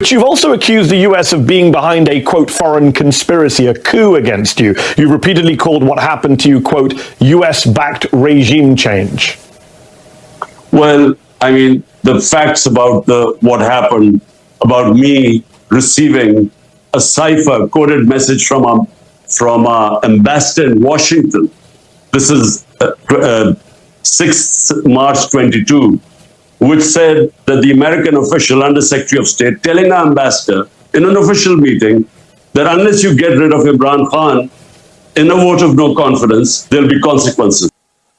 But you've also accused the US of being behind a, quote, foreign conspiracy, a coup against you. You repeatedly called what happened to you, quote, US-backed regime change. Well, I mean, the facts about what happened, about me receiving a cipher coded message from a ambassador in Washington. This is 6th March 22, which said that the American official under Secretary of State telling our ambassador in an official meeting that unless you get rid of Imran Khan in a vote of no confidence, there'll be consequences.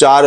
4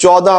14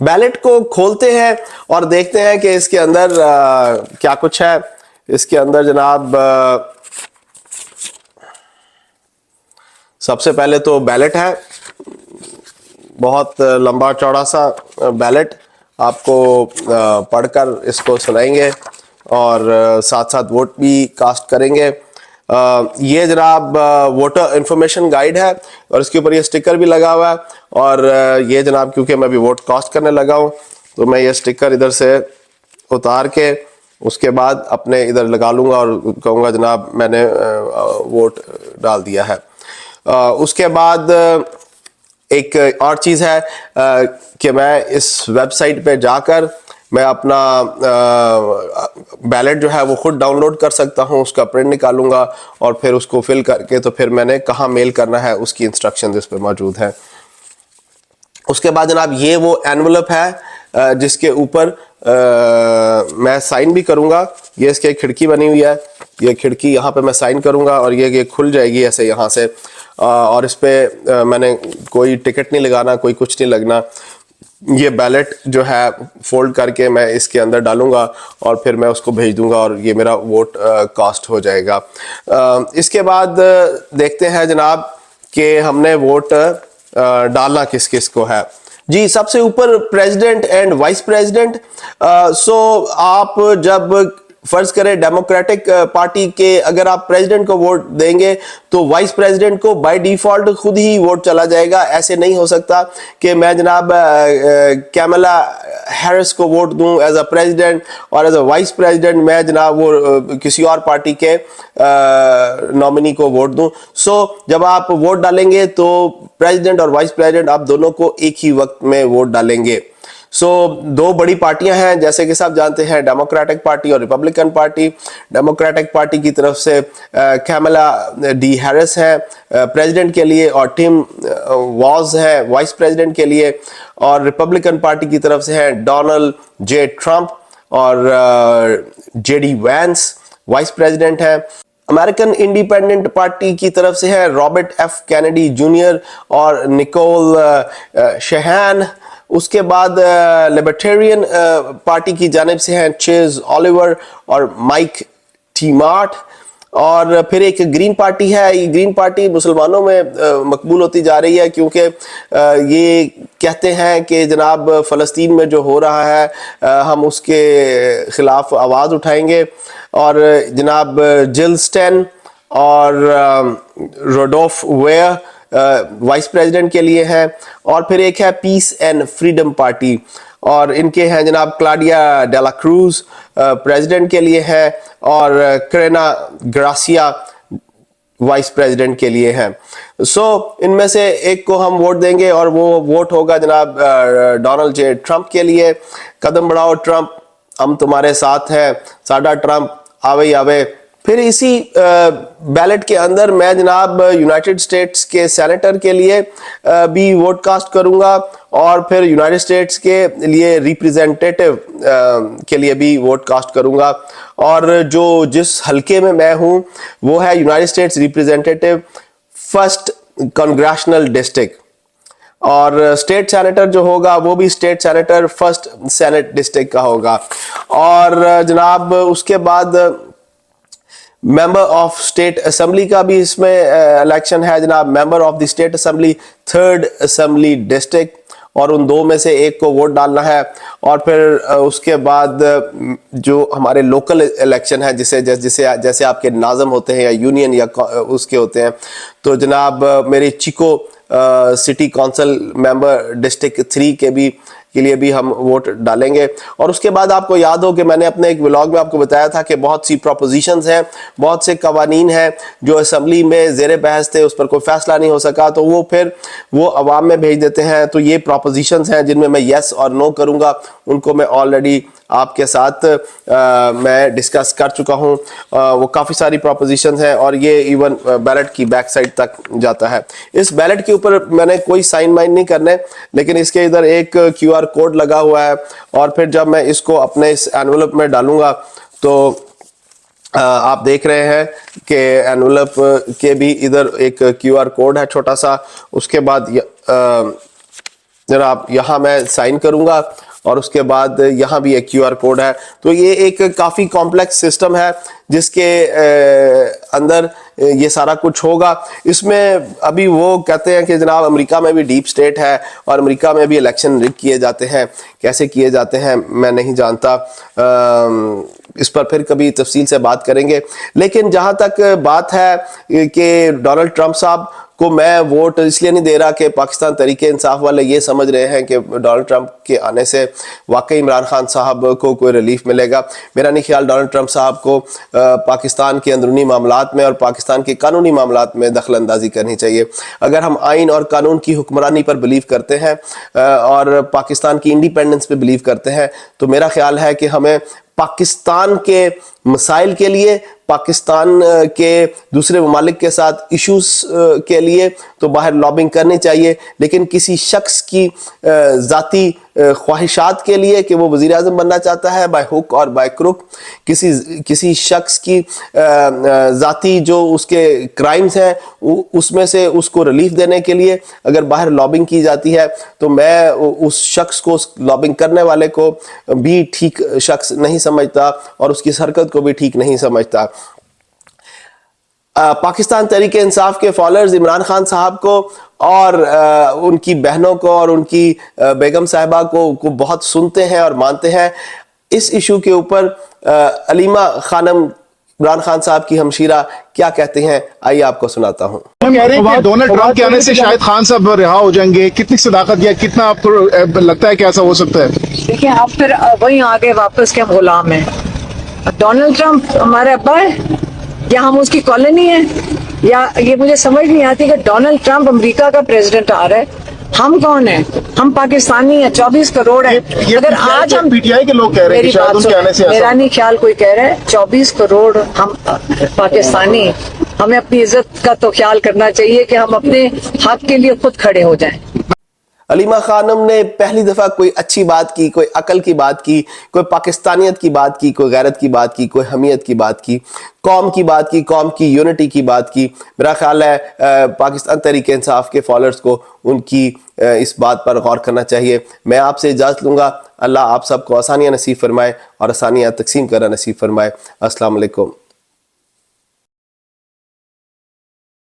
belt کو کھولتے ہیں اور دیکھتے ہیں کہ اس کے اندر کیا کچھ ہے. اس کے اندر جناب سب سے پہلے تو بیلٹ ہے, بہت لمبا چوڑا سا بیلٹ. آپ کو پڑھ کر اس کو سنائیں گے اور ساتھ ساتھ ووٹ بھی کاسٹ کریں گے. یہ جناب ووٹر انفارمیشن گائیڈ ہے اور اس کے اوپر یہ سٹیکر بھی لگا ہوا ہے. اور یہ جناب کیونکہ میں بھی ووٹ کاسٹ کرنے لگا ہوں تو میں یہ سٹیکر ادھر سے اتار کے اس کے بعد اپنے ادھر لگا لوں گا اور کہوں گا جناب میں نے ووٹ ڈال دیا ہے. اس کے بعد ایک اور چیز ہے کہ میں اس ویب سائٹ پہ جا کر میں اپنا بیلٹ جو ہے وہ خود ڈاؤن لوڈ کر سکتا ہوں, اس کا پرنٹ نکالوں گا اور پھر اس کو فل کر کے تو پھر میں نے کہاں میل کرنا ہے اس کی انسٹرکشن اس پہ موجود ہیں. اس کے بعد جناب یہ وہ اینولپ ہے جس کے اوپر میں سائن بھی کروں گا. یہ اس کی ایک کھڑکی بنی ہوئی ہے, یہ کھڑکی یہاں پہ میں سائن کروں گا اور یہ کھل جائے گی ایسے یہاں سے, اور اس پہ میں نے کوئی ٹکٹ نہیں لگانا, کوئی کچھ نہیں لگنا. یہ بیلٹ جو ہے فولڈ کر کے میں اس کے اندر ڈالوں گا اور پھر میں اس کو بھیج دوں گا اور یہ میرا ووٹ کاسٹ ہو جائے گا. اس کے بعد دیکھتے ہیں جناب کہ ہم نے ووٹ ڈالنا کس کس کو ہے. جی سب سے اوپر پریزیڈنٹ اینڈ وائس پریزیڈنٹ. سو آپ جب فرض کریں ڈیموکریٹک پارٹی کے اگر آپ پریزیڈنٹ کو ووٹ دیں گے تو وائس پریزیڈنٹ کو بائی ڈیفالٹ خود ہی ووٹ چلا جائے گا. ایسے نہیں ہو سکتا کہ میں جناب کیملا ہیرس کو ووٹ دوں ایز اے پریزیڈنٹ اور ایز اے وائس پریزیڈنٹ میں جناب وہ کسی اور پارٹی کے نامنی کو ووٹ دوں. سو جب آپ ووٹ ڈالیں گے تو پریزیڈنٹ اور وائس پریزیڈنٹ آپ دونوں کو ایک ہی وقت میں ووٹ ڈالیں گے. سو دو بڑی پارٹیاں ہیں جیسے کہ سب جانتے ہیں, ڈیموکریٹک پارٹی اور ریپبلکن پارٹی. ڈیموکریٹک پارٹی کی طرف سے کیملا ڈی ہیرس ہیں پریزیڈنٹ کے لیے اور ٹم واز ہے وائس پریزیڈنٹ کے لیے, اور ریپبلکن پارٹی کی طرف سے ہیں ڈونلڈ جے ٹرمپ اور J D Vance vice president ہیں. امریکن انڈیپینڈنٹ پارٹی کی طرف سے ہے رابرٹ ایف کینیڈی جونیئر اور نکول شہان. اس کے بعد لبرٹیرین پارٹی کی جانب سے ہیں چیز آلیور اور مائک ٹی مارٹ. اور پھر ایک گرین پارٹی ہے. یہ گرین پارٹی مسلمانوں میں مقبول ہوتی جا رہی ہے کیونکہ یہ کہتے ہیں کہ جناب فلسطین میں جو ہو رہا ہے ہم اس کے خلاف آواز اٹھائیں گے. اور جناب جل سٹین اور روڈولف ویئر وائس پریزیڈنٹ کے لیے ہیں. اور پھر ایک ہے پیس اینڈ فریڈم پارٹی اور ان کے ہیں جناب کلاڈیا ڈیلا کروز پریزیڈنٹ کے لیے ہے اور کرینا گراسیا وائس پریزیڈنٹ کے لیے ہیں. سو ان میں سے ایک کو ہم ووٹ دیں گے اور وہ ووٹ ہوگا جناب ڈونلڈ جے ٹرمپ کے لیے. قدم بڑھاؤ ٹرمپ, ہم تمہارے ساتھ ہیں, ساڈا ٹرمپ آوے آوے. پھر اسی بیلٹ کے اندر میں جناب یونائٹڈ اسٹیٹس کے سینیٹر کے لیے بھی ووٹ کاسٹ کروں گا اور پھر یونائٹڈ اسٹیٹس کے لیے ریپریزنٹیٹیو کے لیے بھی ووٹ کاسٹ کروں گا. اور جو جس حلقے میں ہوں وہ ہے United States representative first congressional district, اور اسٹیٹ سینیٹر جو ہوگا وہ بھی state senator first senate district کا ہوگا. اور جناب اس کے بعد ممبر آف اسٹیٹ اسمبلی کا بھی اس میں الیکشن ہے جناب, member of the state assembly third assembly district, اور ان دو میں سے ایک کو ووٹ ڈالنا ہے. اور پھر اس کے بعد جو ہمارے لوکل الیکشن ہے جیسے آپ کے ناظم ہوتے ہیں یا یونین یا اس کے ہوتے ہیں, تو جناب میرے چیکو سٹی کونسل ممبر ڈسٹرکٹ 3 کے لیے بھی ہم ووٹ ڈالیں گے. اور اس کے بعد آپ کو یاد ہو کہ میں نے اپنے ایک ولاگ میں آپ کو بتایا تھا کہ بہت سی پروپوزیشنز ہیں, بہت سے قوانین ہیں جو اسمبلی میں زیر بحث تھے, اس پر کوئی فیصلہ نہیں ہو سکا تو وہ پھر وہ عوام میں بھیج دیتے ہیں. تو یہ پروپوزیشنز ہیں جن میں میں یس اور نو کروں گا, ان کو میں آلریڈی آپ کے ساتھ میں ڈسکس کر چکا ہوں. وہ کافی ساری پروپوزیشنز ہیں اور یہ ایون بیلٹ کی بیک سائڈ تک جاتا ہے. اس بیلٹ کے اوپر میں نے کوئی سائن مائن نہیں کرنے, لیکن اس کے ادھر ایک کیو آر کوڈ لگا ہوا ہے اور پھر جب میں اس کو اپنے اس اینولپ میں ڈالوں گا تو آپ دیکھ رہے ہیں کہ اینولپ کے بھی ادھر ایک کیو آر کوڈ ہے چھوٹا سا. اس کے بعد جناب یہاں میں سائن کروں گا اور اس کے بعد یہاں بھی ایک کیو آر کوڈ ہے. تو یہ ایک کافی کمپلیکس سسٹم ہے جس کے اندر یہ سارا کچھ ہوگا. اس میں ابھی وہ کہتے ہیں کہ جناب امریکہ میں بھی ڈیپ سٹیٹ ہے اور امریکہ میں بھی الیکشن رگ کیے جاتے ہیں. کیسے کیے جاتے ہیں میں نہیں جانتا, اس پر پھر کبھی تفصیل سے بات کریں گے. لیکن جہاں تک بات ہے کہ ڈونلڈ ٹرمپ صاحب کو میں ووٹ اس لیے نہیں دے رہا کہ پاکستان تحریک انصاف والے یہ سمجھ رہے ہیں کہ ڈونلڈ ٹرمپ کے آنے سے واقعی عمران خان صاحب کو کوئی ریلیف ملے گا. میرا نہیں خیال ڈونلڈ ٹرمپ صاحب کو پاکستان کے اندرونی معاملات میں اور پاکستان کے قانونی معاملات میں دخل اندازی کرنی چاہیے. اگر ہم آئین اور قانون کی حکمرانی پر بلیو کرتے ہیں اور پاکستان کی انڈیپینڈنس پہ بلیو کرتے ہیں تو میرا خیال ہے کہ ہمیں پاکستان کے مسائل کے لیے, پاکستان کے دوسرے ممالک کے ساتھ ایشوز کے لیے تو باہر لابنگ کرنی چاہیے, لیکن کسی شخص کی ذاتی خواہشات کے لیے کہ وہ وزیر اعظم بننا چاہتا ہے بائی ہک اور بائی کروک, کسی شخص کی ذاتی جو اس کے کرائمز ہیں اس میں سے اس کو ریلیف دینے کے لیے اگر باہر لابنگ کی جاتی ہے تو میں اس شخص کو, اس لابنگ کرنے والے کو بھی ٹھیک شخص نہیں سمجھتا اور اس کی حرکت کو بھی ٹھیک نہیں سمجھتا. پاکستان تحریک انصاف کے فالوورز عمران خان صاحب کو اور ان کی بہنوں کو اور ان کی بیگم صاحبہ کو بہت سنتے ہیں اور مانتے ہیں. اس ایشو کے اوپر علیمہ خانم عمران خان صاحب کی ہمشیرہ کیا کہتے ہیں, آئیے آپ کو سناتا ہوں. ہم کہہ رہے ہیں کہ ڈونلڈ ٹرمپ کے آنے سے شاید خان صاحب رہا ہو جائیں گے, کتنی صداقت یا کتنا آپ کو لگتا ہے کہ ایسا ہو سکتا ہے؟ دیکھیں آپ پھر وہیں آگے واپس کے غلام ہیں. ڈونلڈ ٹرمپ ہمارے ابا ہے یا ہم اس کی کالونی ہیں, یا یہ مجھے سمجھ نہیں آتی کہ ڈونلڈ ٹرمپ امریکہ کا پریزیڈنٹ آ رہا ہے, ہم کون ہیں؟ ہم پاکستانی ہیں, 24 کروڑ ہیں. اگر آج ہم پی ٹی آئی کے لوگ کہہ رہے ہیں کہ شاید ان کے آنے سے میرا نہیں خیال کوئی کہہ رہا ہے 24 کروڑ ہم پاکستانی, ہمیں اپنی عزت کا تو خیال کرنا چاہیے کہ ہم اپنے حق کے لیے خود کھڑے ہو جائیں. علیمہ خانم نے پہلی دفعہ کوئی اچھی بات کی, کوئی عقل کی بات کی, کوئی پاکستانیت کی بات کی, کوئی غیرت کی بات کی, کوئی حمیت کی بات کی, قوم کی بات کی, قوم کی یونٹی کی بات کی. میرا خیال ہے پاکستان تحریک انصاف کے فالوورز کو ان کی اس بات پر غور کرنا چاہیے. میں آپ سے اجازت لوں گا. اللہ آپ سب کو آسانیاں نصیب فرمائے اور آسانیاں تقسیم کرنا نصیب فرمائے. السلام علیکم.